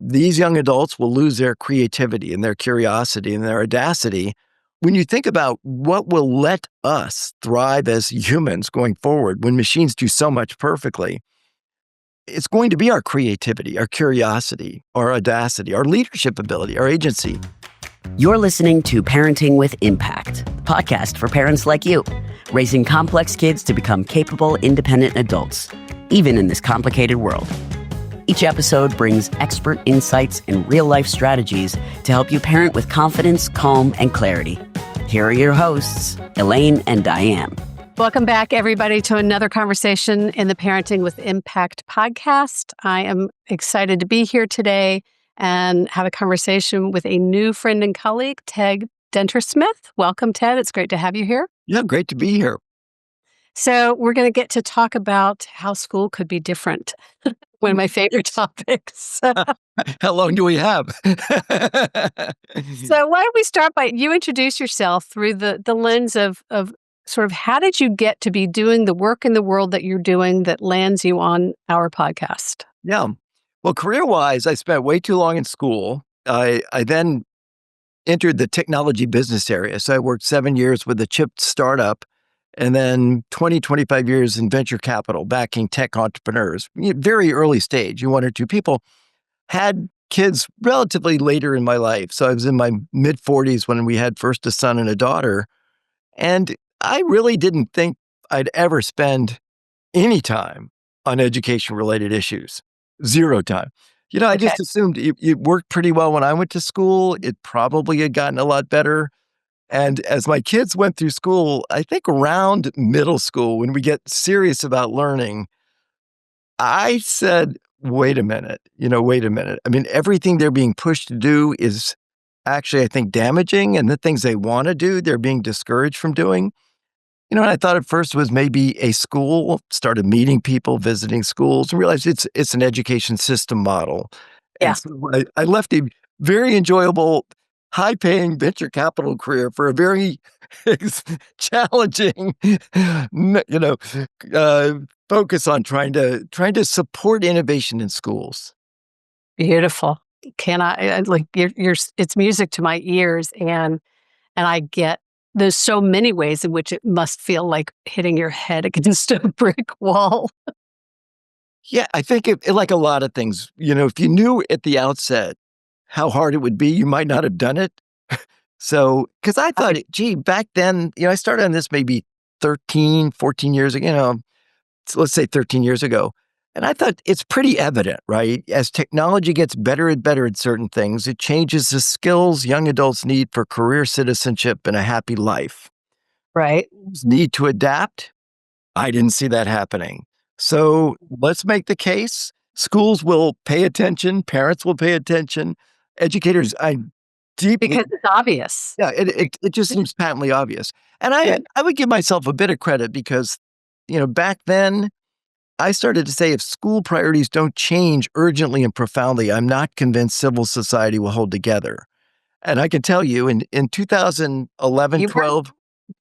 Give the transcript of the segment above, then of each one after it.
these young adults will lose their creativity and their curiosity and their audacity. When you think about what will let us thrive as humans going forward when machines do so much perfectly, it's going to be our creativity, our curiosity, our audacity, our leadership ability, our agency. You're listening to Parenting with Impact, the podcast for parents like you, raising complex kids to become capable, independent adults, even in this complicated world. Each episode brings expert insights and real-life strategies to help you parent with confidence, calm, and clarity. Here are your hosts, Elaine and Diane. Welcome back, everybody, to another conversation in the Parenting with Impact podcast. I am excited to be here today and have a conversation with a new friend and colleague, Ted Dintersmith. Welcome, Ted. It's great to have you here. Yeah, great to be here. So we're going to get to talk about how school could be different. One of my favorite topics. How long do we have? So why don't we start by you introduce yourself through the lens of sort of how did you get to be doing the work in the world that you're doing that lands you on our podcast? Yeah. Well, career-wise, I spent way too long in school. I then entered the technology business area. So I worked 7 years with a chip startup and then 25 years in venture capital, backing tech entrepreneurs. Very early stage, 1 or 2 people. Had kids relatively later in my life. So I was in my mid-40s when we had first a son and a daughter. And I really didn't think I'd ever spend any time on education-related issues. 0 time. I just assumed it worked pretty well when I went to school. It probably had gotten a lot better. And as my kids went through school, I think around middle school, when we get serious about learning, I said, wait a minute. I mean, everything they're being pushed to do is actually, I think, damaging. And the things they want to do, they're being discouraged from doing. And I thought at first was maybe a school, started meeting people, visiting schools, and realized it's an education system model. Yeah. And so I left a very enjoyable, high-paying venture capital career for a very challenging, focus on trying to support innovation in schools. Beautiful. It's music to my ears, and I get there's so many ways in which it must feel like hitting your head against a brick wall. Yeah, I think it like a lot of things, if you knew at the outset how hard it would be, you might not have done it. So, because I thought, back then, I started on this maybe 13, 14 years ago, so let's say 13 years ago. And I thought it's pretty evident, right? As technology gets better and better at certain things, it changes the skills young adults need for career citizenship and a happy life. Right. Need to adapt. I didn't see that happening. So let's make the case. Schools will pay attention. Parents will pay attention. Educators, because it's obvious. Yeah, it just seems patently obvious. And I would give myself a bit of credit because, back then, I started to say if school priorities don't change urgently and profoundly, I'm not convinced civil society will hold together. And I can tell you in 2011, 12,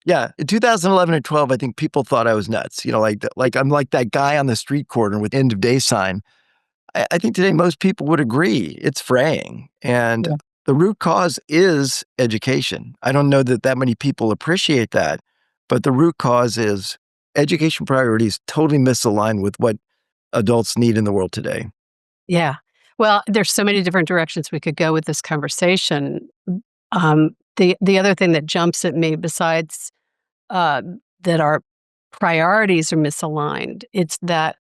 in 2011 and 12, I think people thought I was nuts. Like I'm like that guy on the street corner with end of day sign. I think today most people would agree it's fraying. And the root cause is education. I don't know that many people appreciate that, but the root cause is education priorities totally misaligned with what adults need in the world today. Yeah. Well, there's so many different directions we could go with this conversation. The other thing that jumps at me besides that our priorities are misaligned, it's that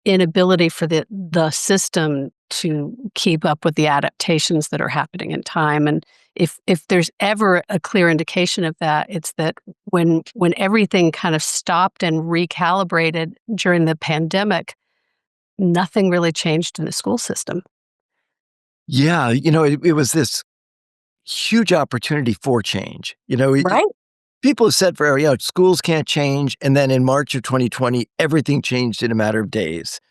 inability for the system to keep up with the adaptations that are happening in time. And if there's ever a clear indication of that, it's that when everything kind of stopped and recalibrated during the pandemic, nothing really changed in the school system. Yeah, it was this huge opportunity for change. Right? People have said forever, schools can't change. And then in March of 2020, everything changed in a matter of days.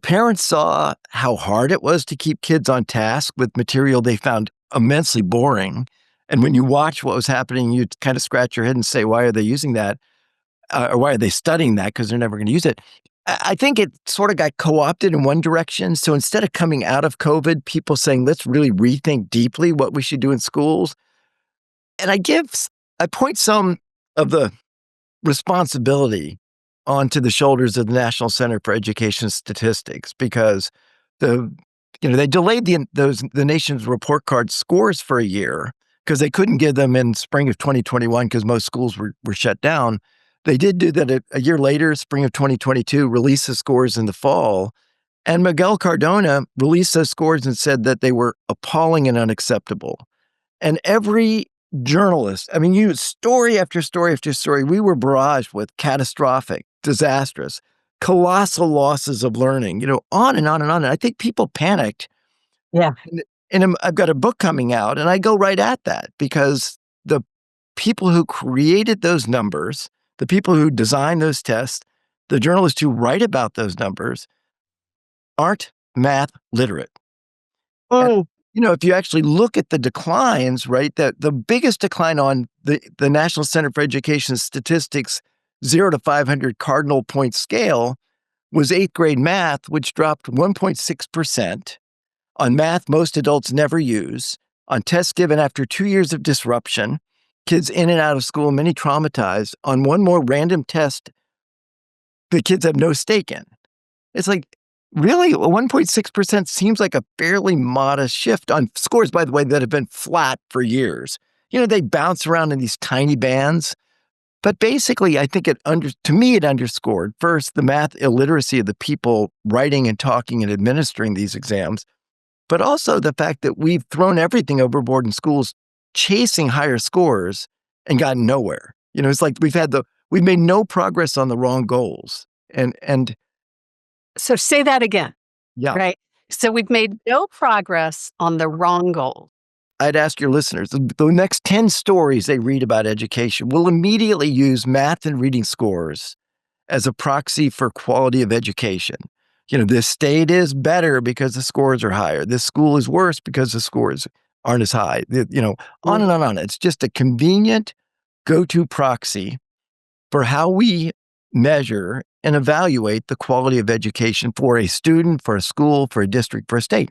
Parents saw how hard it was to keep kids on task with material they found immensely boring. And when you watch what was happening, you kind of scratch your head and say, why are they using that? Or why are they studying that? Because they're never going to use it. I think it sort of got co-opted in one direction. So instead of coming out of COVID, people saying, let's really rethink deeply what we should do in schools. And I point some of the responsibility onto the shoulders of the National Center for Education Statistics, because they delayed the nation's report card scores for a year because they couldn't give them in spring of 2021 because most schools were shut down. They did do that a year later, spring of 2022, release the scores in the fall. And Miguel Cardona released those scores and said that they were appalling and unacceptable. And every journalist, story after story after story, we were barraged with catastrophic, disastrous, colossal losses of learning, on and on and on. And I think people panicked. Yeah. And I've got a book coming out, and I go right at that because the people who created those numbers, the people who designed those tests, the journalists who write about those numbers aren't math literate. And, if you actually look at the declines, right, that the biggest decline on the National Center for Education Statistics 0 to 500 cardinal point scale was 8th grade math, which dropped 1.6%. On math, most adults never use. On tests given after 2 years of disruption, kids in and out of school, many traumatized. On one more random test, the kids have no stake in. It's like, really? 1.6% seems like a fairly modest shift on scores, by the way, that have been flat for years. They bounce around in these tiny bands. But basically, I think to me, it underscored, first, the math illiteracy of the people writing and talking and administering these exams, but also the fact that we've thrown everything overboard in schools chasing higher scores and gotten nowhere. It's like we've made no progress on the wrong goals. And So say that again. yeah, right? So we've made no progress on the wrong goal. I'd ask your listeners, the next 10 stories they read about education will immediately use math and reading scores as a proxy for quality of education. This state is better because the scores are higher. This school is worse because the scores aren't as high. On and on and on. It's just a convenient go-to proxy for how we measure and evaluate the quality of education for a student, for a school, for a district, for a state.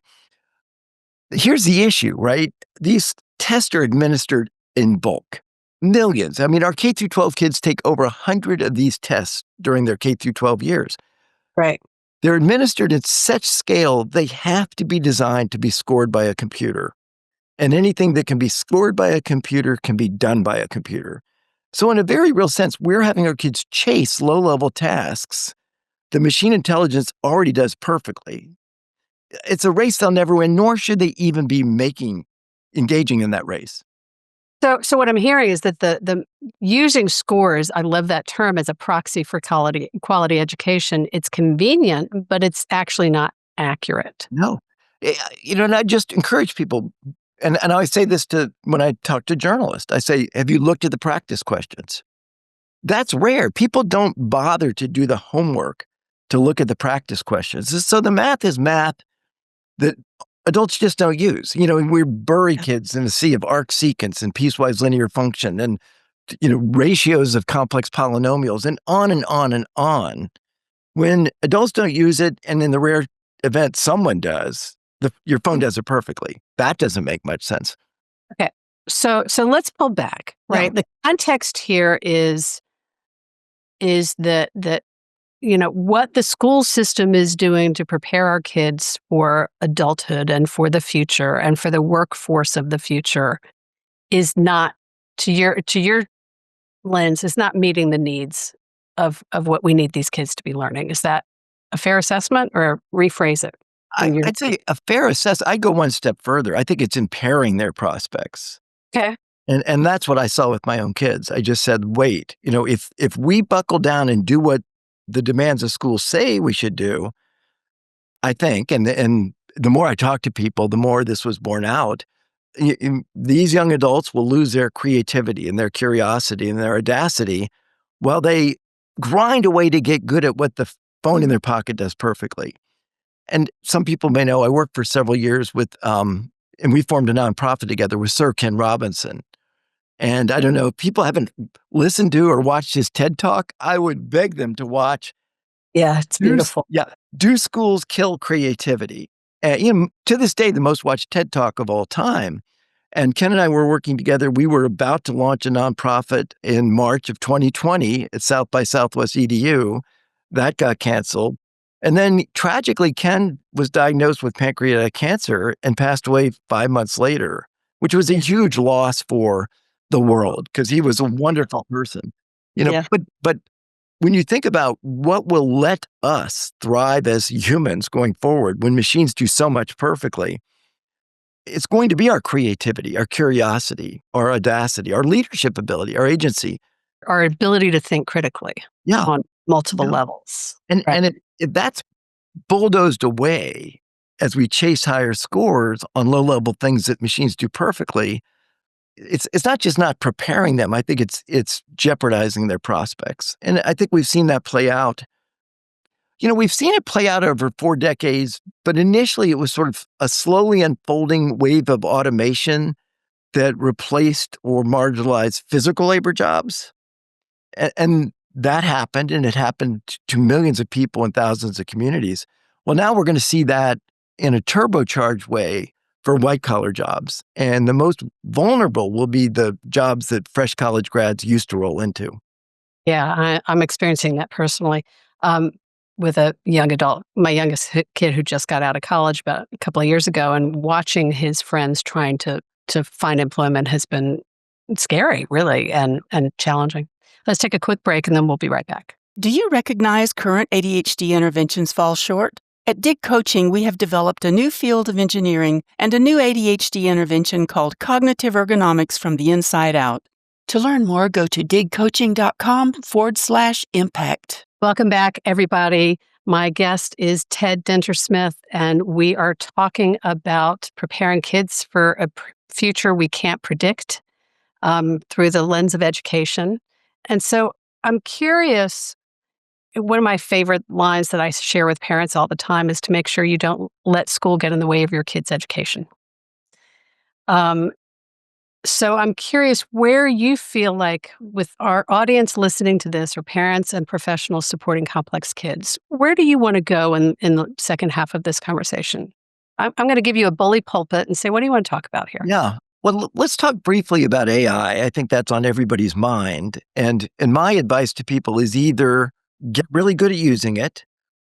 Here's the issue, right? These tests are administered in bulk, millions. Our K through 12 kids take over 100 of these tests during their K through 12 years. Right. They're administered at such scale, they have to be designed to be scored by a computer. And anything that can be scored by a computer can be done by a computer. So in a very real sense, we're having our kids chase low-level tasks the machine intelligence already does perfectly. It's a race they'll never win, nor should they even be engaging in that race. So what I'm hearing is that the using scores, I love that term, as a proxy for quality education. It's convenient, but it's actually not accurate. No. And I just encourage people, and I say this when I talk to journalists, I say, have you looked at the practice questions? That's rare. People don't bother to do the homework to look at the practice questions. So the math is math that adults just don't use. We bury kids in a sea of arc secants and piecewise linear function and, ratios of complex polynomials and on and on and on. When adults don't use it, and in the rare event someone does, your phone does it perfectly. That doesn't make much sense. Okay. So let's pull back, right? Yeah. The context here is that what the school system is doing to prepare our kids for adulthood and for the future and for the workforce of the future is not, to your lens, is not meeting the needs of what we need these kids to be learning. Is that a fair assessment, or rephrase it? I'd say a fair assessment. I go one step further. I think it's impairing their prospects. Okay. And that's what I saw with my own kids. I just said, wait, if we buckle down and do what the demands of school say we should do, I think, and the more I talk to people, the more this was borne out, these young adults will lose their creativity and their curiosity and their audacity while they grind away to get good at what the phone in their pocket does perfectly. And some people may know I worked for several years with, and we formed a nonprofit together with Sir Ken Robinson. And I don't know, if people haven't listened to or watched his TED Talk, I would beg them to watch. Yeah, it's beautiful. Do schools kill creativity? To this day, the most watched TED Talk of all time. And Ken and I were working together. We were about to launch a nonprofit in March of 2020 at South by Southwest EDU. That got canceled. And then tragically, Ken was diagnosed with pancreatic cancer and passed away 5 months later, which was a huge loss for the world because he was a wonderful person. But when you think about what will let us thrive as humans going forward when machines do so much perfectly, it's going to be our creativity, our curiosity, our audacity, our leadership ability, our agency. Our ability to think critically on multiple levels. And if that's bulldozed away as we chase higher scores on low-level things that machines do perfectly, it's not just not preparing them. I think it's jeopardizing their prospects. And I think we've seen that play out. We've seen it play out over 4 decades, but initially it was sort of a slowly unfolding wave of automation that replaced or marginalized physical labor jobs. And that happened, and it happened to millions of people in thousands of communities. Well, now we're going to see that in a turbocharged way for white-collar jobs. And the most vulnerable will be the jobs that fresh college grads used to roll into. Yeah, I'm experiencing that personally. With a young adult, my youngest kid who just got out of college about a couple of years ago, and watching his friends trying to find employment has been scary, really, and challenging. Let's take a quick break and then we'll be right back. Do you recognize current ADHD interventions fall short? At DIG Coaching, we have developed a new field of engineering and a new ADHD intervention called cognitive ergonomics from the inside out. To learn more, go to digcoaching.com/impact. Welcome back, everybody. My guest is Ted Dintersmith, and we are talking about preparing kids for a future we can't predict through the lens of education. And so I'm curious, one of my favorite lines that I share with parents all the time is to make sure you don't let school get in the way of your kids' education. So I'm curious where you feel like, with our audience listening to this, or parents and professionals supporting complex kids, where do you want to go in the second half of this conversation? I'm going to give you a bully pulpit and say, what do you want to talk about here? Yeah. Well, let's talk briefly about AI. I think that's on everybody's mind. And my advice to people is either get really good at using it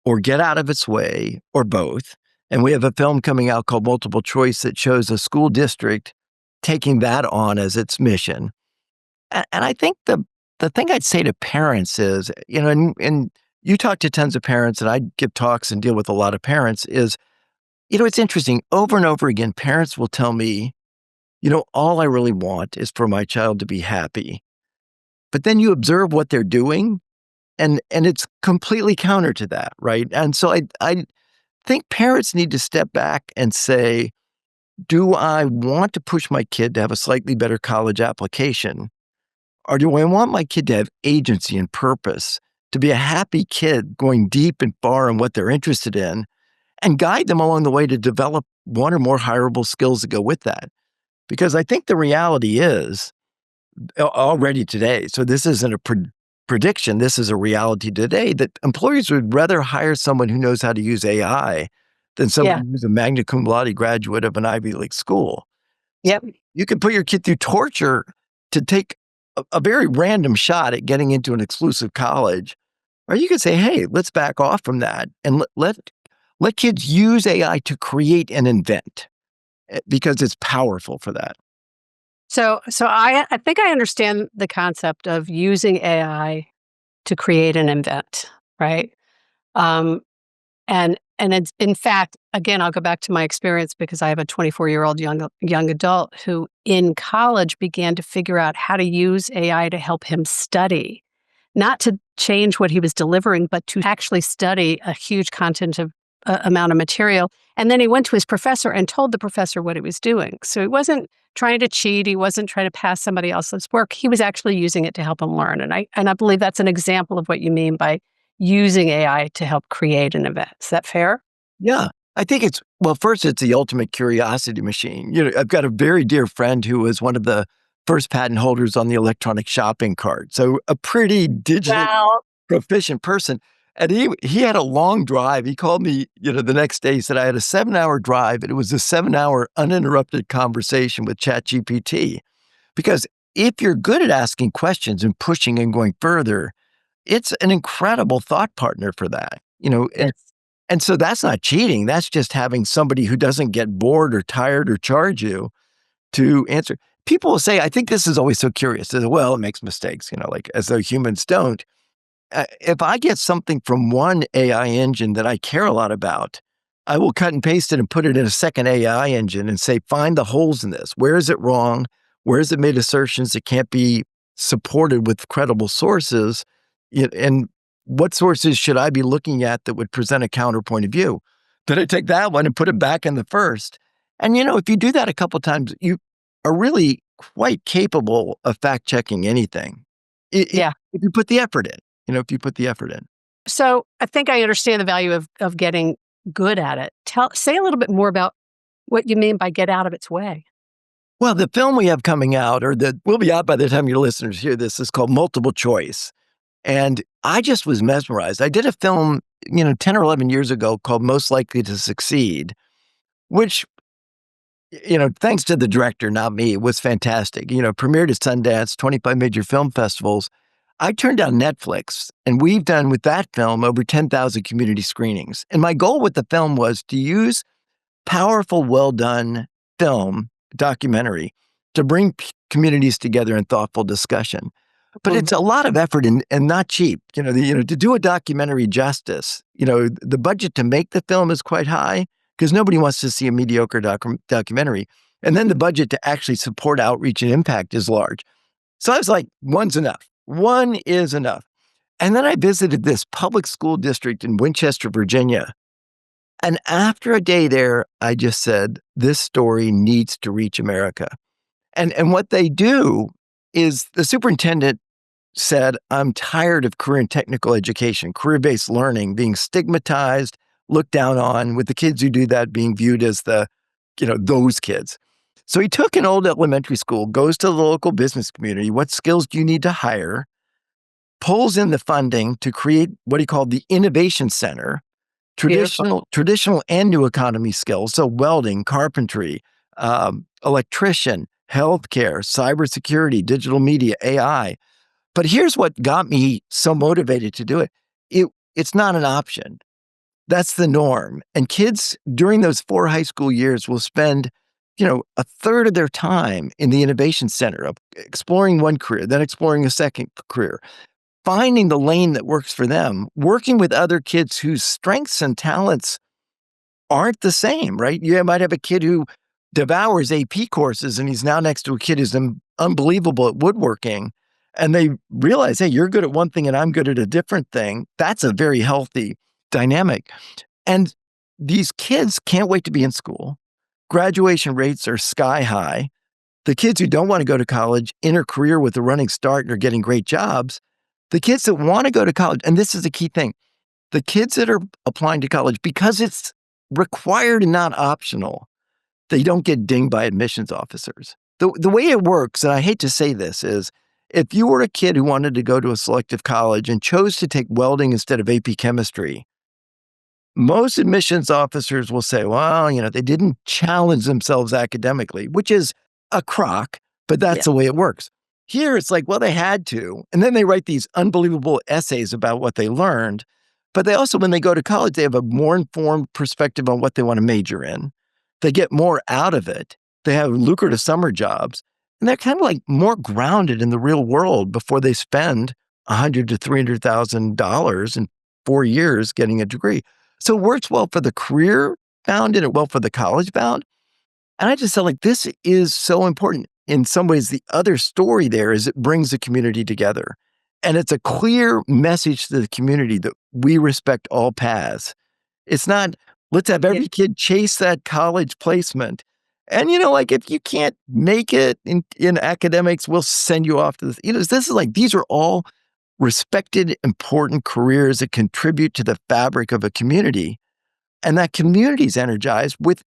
or get out of its way, or both. And we have a film coming out called Multiple Choice that shows a school district taking that on as its mission. And I think the thing I'd say to parents is, and you talk to tons of parents, and I give talks and deal with a lot of parents, is, it's interesting. Over and over again, parents will tell me, all I really want is for my child to be happy. But then you observe what they're doing, and it's completely counter to that, right? And so I think parents need to step back and say, do I want to push my kid to have a slightly better college application? Or do I want my kid to have agency and purpose, to be a happy kid going deep and far in what they're interested in, and guide them along the way to develop one or more hireable skills to go with that? Because I think the reality is already today, so this isn't a prediction, this is a reality today, that employers would rather hire someone who knows how to use AI than someone who's a magna cum laude graduate of an Ivy League school. Yep. You can put your kid through torture to take a very random shot at getting into an exclusive college, or you could say, hey, let's back off from that and let kids use AI to create and invent, because it's powerful for that. So I think I understand the concept of using AI to create and invent, right? And it's, in fact, again, I'll go back to my experience, because I have a 24-year-old young adult who in college began to figure out how to use AI to help him study, not to change what he was delivering, but to actually study a huge amount of material. And then he went to his professor and told the professor what he was doing. So he wasn't trying to cheat. He wasn't trying to pass somebody else's work. He was actually using it to help him learn. And I believe that's an example of what you mean by using AI to help create an event. Is that fair? Yeah. I think first, it's the ultimate curiosity machine. I've got a very dear friend who was one of the first patent holders on the electronic shopping cart. So a pretty digitally proficient person. And he had a long drive. He called me, the next day. He said, I had a 7-hour drive, and it was a 7-hour uninterrupted conversation with ChatGPT. Because if you're good at asking questions and pushing and going further, it's an incredible thought partner for that. And so that's not cheating. That's just having somebody who doesn't get bored or tired or charge you to answer. People will say, I think this is always so curious. They say, well, it makes mistakes, like as though humans don't. If I get something from one AI engine that I care a lot about, I will cut and paste it and put it in a second AI engine and say, find the holes in this. Where is it wrong? Where has it made assertions that can't be supported with credible sources? And what sources should I be looking at that would present a counterpoint of view? Then I take that one and put it back in the first. And, if you do that a couple of times, you are really quite capable of fact-checking anything. Yeah. If you put the effort in. If you put the effort in. So I think I understand the value of getting good at it. Say a little bit more about what you mean by get out of its way. Well, the film we have coming out, or that will be out by the time your listeners hear this, is called Multiple Choice. And I just was mesmerized. I did a film, 10 or 11 years ago called Most Likely to Succeed, which, thanks to the director, not me, was fantastic. Premiered at Sundance, 25 major film festivals. I turned down Netflix, and we've done with that film over 10,000 community screenings. And my goal with the film was to use powerful, well-done film, documentary, to bring communities together in thoughtful discussion. But it's a lot of effort and not cheap. To do a documentary justice, the budget to make the film is quite high because nobody wants to see a mediocre documentary. And then the budget to actually support outreach and impact is large. So I was like, one's enough. One is enough. And then I visited this public school district in Winchester, Virginia. And after a day there, I just said, this story needs to reach America. And what they do is the superintendent said, I'm tired of career and technical education, career-based learning being stigmatized, looked down on, with the kids who do that being viewed as those kids. So he took an old elementary school, goes to the local business community. What skills do you need to hire? Pulls in the funding to create what he called the Innovation Center, traditional and new economy skills. So welding, carpentry, electrician, healthcare, cybersecurity, digital media, AI. But here's what got me so motivated to do it. It's not an option. That's the norm. And kids during those 4 high school years will spend a third of their time in the Innovation Center, of exploring one career, then exploring a second career, finding the lane that works for them, working with other kids whose strengths and talents aren't the same, right? You might have a kid who devours AP courses and he's now next to a kid who's unbelievable at woodworking. And they realize, hey, you're good at one thing and I'm good at a different thing. That's a very healthy dynamic. And these kids can't wait to be in school. Graduation rates are sky high. The kids who don't want to go to college enter career with a running start and are getting great jobs. The kids that want to go to college, and this is the key thing, the kids that are applying to college, because it's required and not optional, they don't get dinged by admissions officers. The way it works, and I hate to say this, is if you were a kid who wanted to go to a selective college and chose to take welding instead of AP chemistry, most admissions officers will say, well, they didn't challenge themselves academically, which is a crock, but that's the way it works. Here, it's like, well, they had to. And then they write these unbelievable essays about what they learned. But they also, when they go to college, they have a more informed perspective on what they want to major in. They get more out of it. They have lucrative summer jobs. And they're kind of like more grounded in the real world before they spend $100,000 to $300,000 in 4 years getting a degree. So it works well for the career bound and it well for the college bound. And I just felt like this is so important. In some ways, the other story there is it brings the community together. And it's a clear message to the community that we respect all paths. It's not, let's have every kid chase that college placement. And, if you can't make it in academics, we'll send you off to this. This is like, these are all respected, important careers that contribute to the fabric of a community. And that community is energized with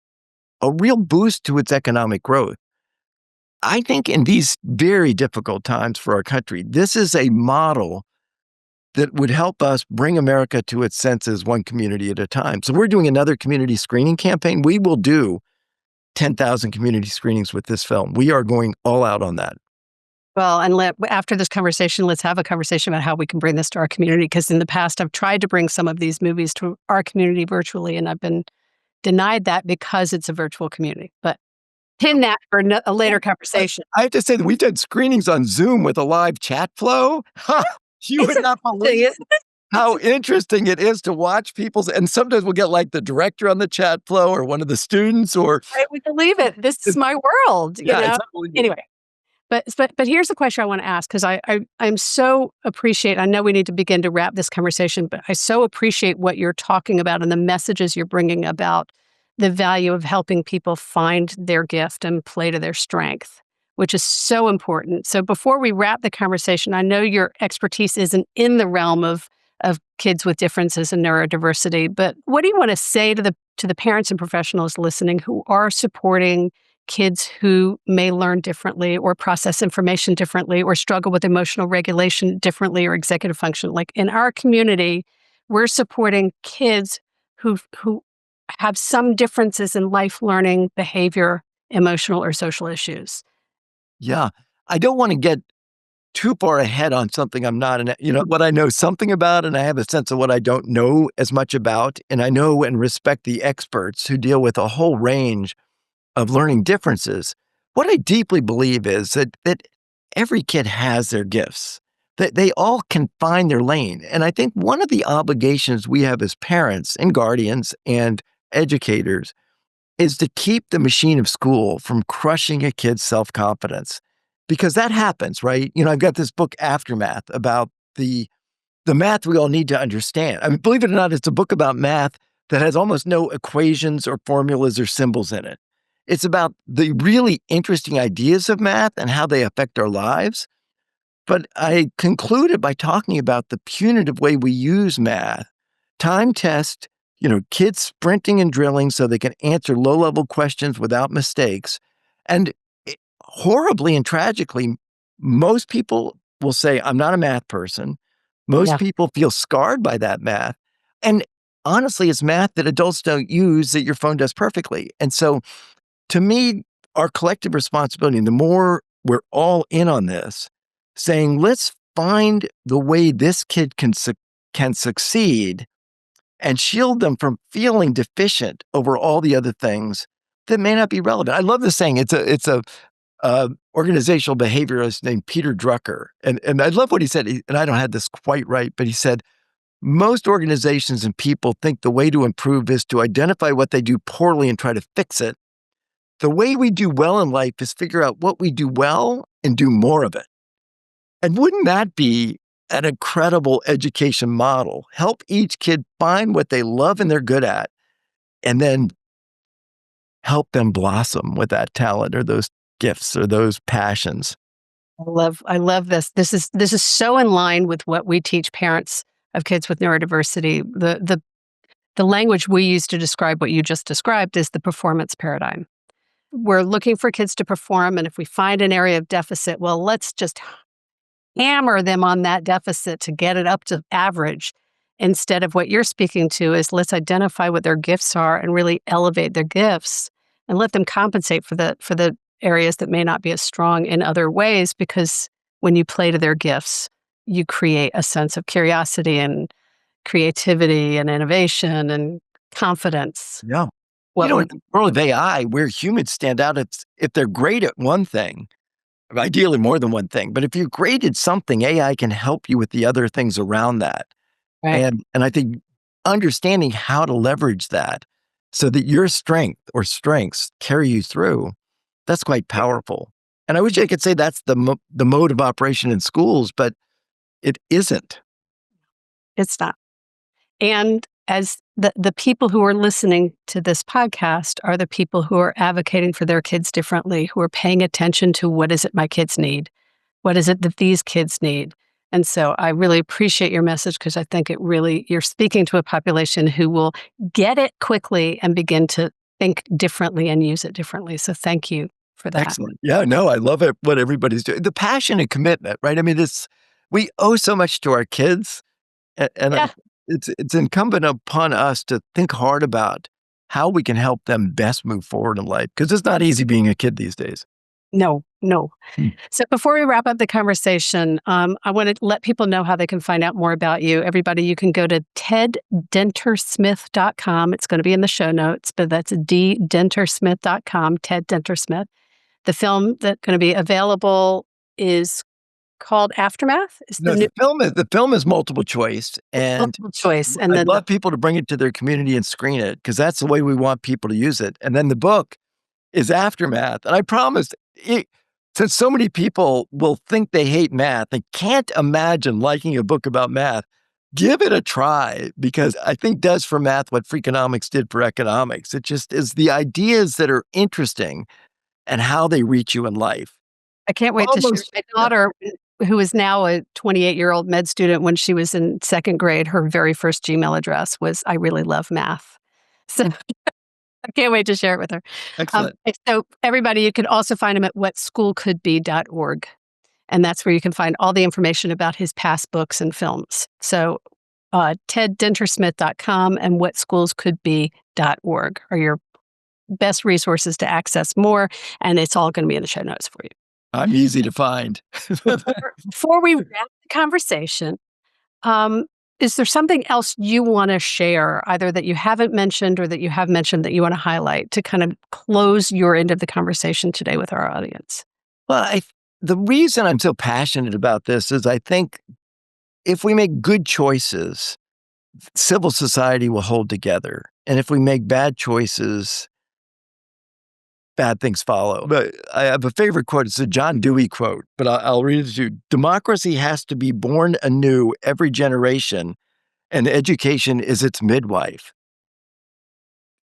a real boost to its economic growth. I think in these very difficult times for our country, this is a model that would help us bring America to its senses one community at a time. So we're doing another community screening campaign. We will do 10,000 community screenings with this film. We are going all out on that. Well, and after this conversation, let's have a conversation about how we can bring this to our community. Because in the past, I've tried to bring some of these movies to our community virtually, and I've been denied that because it's a virtual community. But pin that for a later conversation. I have to say that we did screenings on Zoom with a live chat flow. You would not believe how interesting it is to watch people's, and sometimes we'll get like the director on the chat flow or one of the students or. I would believe it. This is my world, you know? It's unbelievable. Anyway. But here's the question I want to ask, because I'm so appreciate, I know we need to begin to wrap this conversation, but I so appreciate what you're talking about and the messages you're bringing about the value of helping people find their gift and play to their strength, which is so important. So before we wrap the conversation, I know your expertise isn't in the realm of kids with differences and neurodiversity, but what do you want to say to the parents and professionals listening who are supporting kids who may learn differently or process information differently or struggle with emotional regulation differently or executive function? Like in our community, we're supporting kids who have some differences in life learning, behavior, emotional or social issues. Yeah. I don't want to get too far ahead on something I'm not, what I know something about, and I have a sense of what I don't know as much about. And I know and respect the experts who deal with a whole range of learning differences. What I deeply believe is that every kid has their gifts, that they all can find their lane. And I think one of the obligations we have as parents and guardians and educators is to keep the machine of school from crushing a kid's self-confidence, because that happens, right? I've got this book, Aftermath, about the math we all need to understand. I mean, believe it or not, it's a book about math that has almost no equations or formulas or symbols in it. It's about the really interesting ideas of math and how they affect our lives. But I concluded by talking about the punitive way we use math, time test, kids sprinting and drilling so they can answer low-level questions without mistakes. And horribly and tragically, most people will say, I'm not a math person. Most people feel scarred by that math. And honestly, it's math that adults don't use that your phone does perfectly. And so to me, our collective responsibility, and the more we're all in on this, saying, let's find the way this kid can succeed and shield them from feeling deficient over all the other things that may not be relevant. I love this saying. It's a organizational behaviorist named Peter Drucker. And I love what he said, and I don't have this quite right, but he said, most organizations and people think the way to improve is to identify what they do poorly and try to fix it. The way we do well in life is figure out what we do well and do more of it. And wouldn't that be an incredible education model? Help each kid find what they love and they're good at, and then help them blossom with that talent or those gifts or those passions. I love this. This is so in line with what we teach parents of kids with neurodiversity. The language we use to describe what you just described is the performance paradigm. We're looking for kids to perform, and if we find an area of deficit, well, let's just hammer them on that deficit to get it up to average, instead of what you're speaking to is let's identify what their gifts are and really elevate their gifts and let them compensate for the areas that may not be as strong in other ways, because when you play to their gifts, you create a sense of curiosity and creativity and innovation and confidence. Yeah. In the world of AI, where humans stand out, it's if they're great at one thing, ideally more than one thing, but if you're great at something, AI can help you with the other things around that. Right. And I think understanding how to leverage that so that your strength or strengths carry you through, that's quite powerful. And I wish I could say that's the mode of operation in schools, but it isn't. It's not. And as the people who are listening to this podcast are the people who are advocating for their kids differently, who are paying attention to what is it my kids need? What is it that these kids need? And so I really appreciate your message, because I think you're speaking to a population who will get it quickly and begin to think differently and use it differently. So thank you for that. Excellent. Yeah, no, I love it, what everybody's doing. The passion and commitment, right? I mean, we owe so much to our kids. And Yeah. it's incumbent upon us to think hard about how we can help them best move forward in life, because it's not easy being a kid these days. No, no. Mm. So before we wrap up the conversation, I want to let people know how they can find out more about you. Everybody, you can go to teddintersmith.com. It's going to be in the show notes, but that's dintersmith.com, Ted Dintersmith. The film that's going to be available is called Aftermath. It's No, the new the film is multiple choice, and multiple choice. And I'd then love people to bring it to their community and screen it, because that's the way we want people to use it. And then the book is Aftermath. And I promised, since so many people will think they hate math, they can't imagine liking a book about math, give it a try, because I think does for math what Freakonomics did for economics. It just is the ideas that are interesting and how they reach you in life. I can't wait to share Almost- my daughter, who is now a 28-year-old med student. When she was in second grade, her very first Gmail address was, "I really love math." So I can't wait to share it with her. Excellent. So everybody, you can also find him at whatschoolcouldbe.org. And that's where you can find all the information about his past books and films. So teddintersmith.com and whatschoolscouldbe.org are your best resources to access more. And it's all going to be in the show notes for you. I'm easy to find. Before we wrap the conversation, is there something else you want to share, either that you haven't mentioned or that you have mentioned that you want to highlight to kind of close your end of the conversation today with our audience? Well, the reason I'm so passionate about this is I think if we make good choices, civil society will hold together. And if we make bad choices, bad things follow. But I have a favorite quote. It's a John Dewey quote, but I'll read it to you. Democracy has to be born anew every generation, and education is its midwife.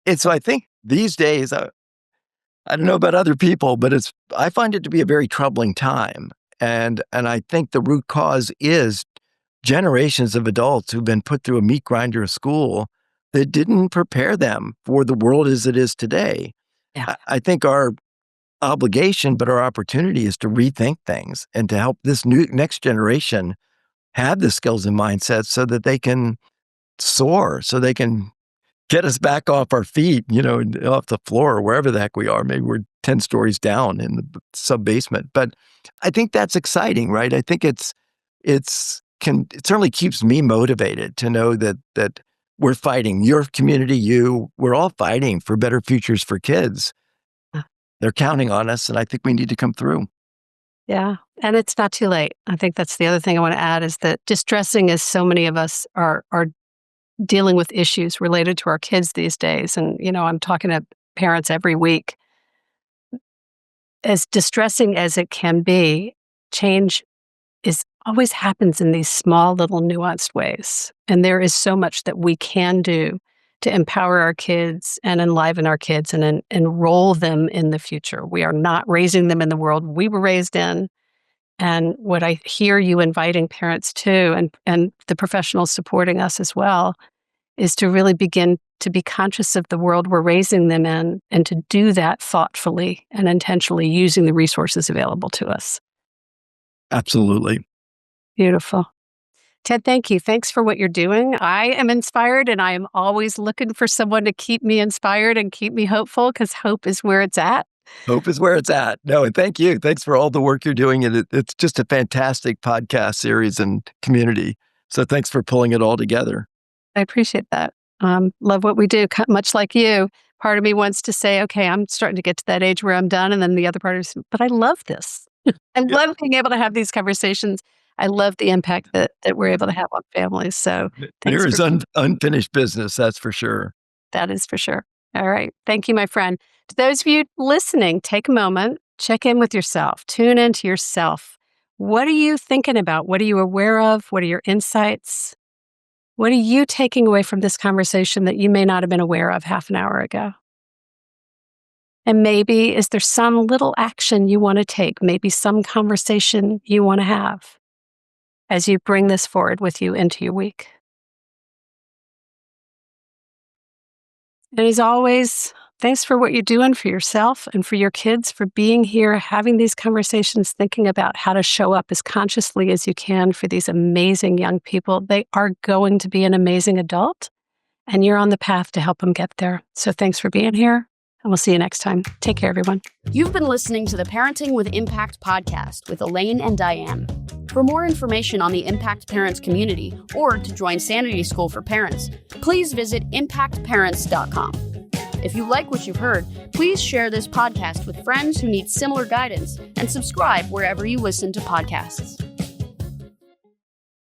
And so I think these days, I don't know about other people, but I find it to be a very troubling time. And I think the root cause is generations of adults who've been put through a meat grinder of school that didn't prepare them for the world as it is today. Yeah. I think our obligation, but our opportunity is to rethink things and to help this next generation have the skills and mindsets so that they can soar, so they can get us back off our feet, off the floor or wherever the heck we are. Maybe we're 10 stories down in the sub basement. But I think that's exciting, right? I think it certainly keeps me motivated to know that we're fighting, your community, we're all fighting for better futures for kids. They're counting on us, and I think we need to come through. Yeah. And it's not too late. I think that's the other thing I want to add is that distressing as so many of us are dealing with issues related to our kids these days. And, I'm talking to parents every week. As distressing as it can be, change always happens in these small, little nuanced ways. And there is so much that we can do to empower our kids and enliven our kids and enroll them in the future. We are not raising them in the world we were raised in. And what I hear you inviting parents to, and the professionals supporting us as well, is to really begin to be conscious of the world we're raising them in and to do that thoughtfully and intentionally using the resources available to us. Absolutely. Beautiful. Ted, thank you. Thanks for what you're doing. I am inspired, and I am always looking for someone to keep me inspired and keep me hopeful, because hope is where it's at. Hope is where it's at. No, and thank you. Thanks for all the work you're doing. And it's just a fantastic podcast series and community. So thanks for pulling it all together. I appreciate that. Love what we do. Much like you, part of me wants to say, okay, I'm starting to get to that age where I'm done. And then the other part is, but I love this. I love being able to have these conversations. I love the impact that we're able to have on families. So there is unfinished business, that's for sure. That is for sure. All right. Thank you, my friend. To those of you listening, take a moment, check in with yourself, tune into yourself. What are you thinking about? What are you aware of? What are your insights? What are you taking away from this conversation that you may not have been aware of half an hour ago? And maybe, is there some little action you want to take? Maybe some conversation you want to have as you bring this forward with you into your week? And as always, Thanks for what you're doing for yourself and for your kids, for being here, having these conversations, thinking about how to show up as consciously as you can for these amazing young people. They are going to be an amazing adult, and you're on the path to help them get there. So thanks for being here, and we'll see you next time. Take care, everyone. You've been listening to the Parenting with Impact podcast with Elaine and Diane. For more information on the Impact Parents community or to join Sanity School for Parents, please visit impactparents.com. If you like what you've heard, please share this podcast with friends who need similar guidance and subscribe wherever you listen to podcasts.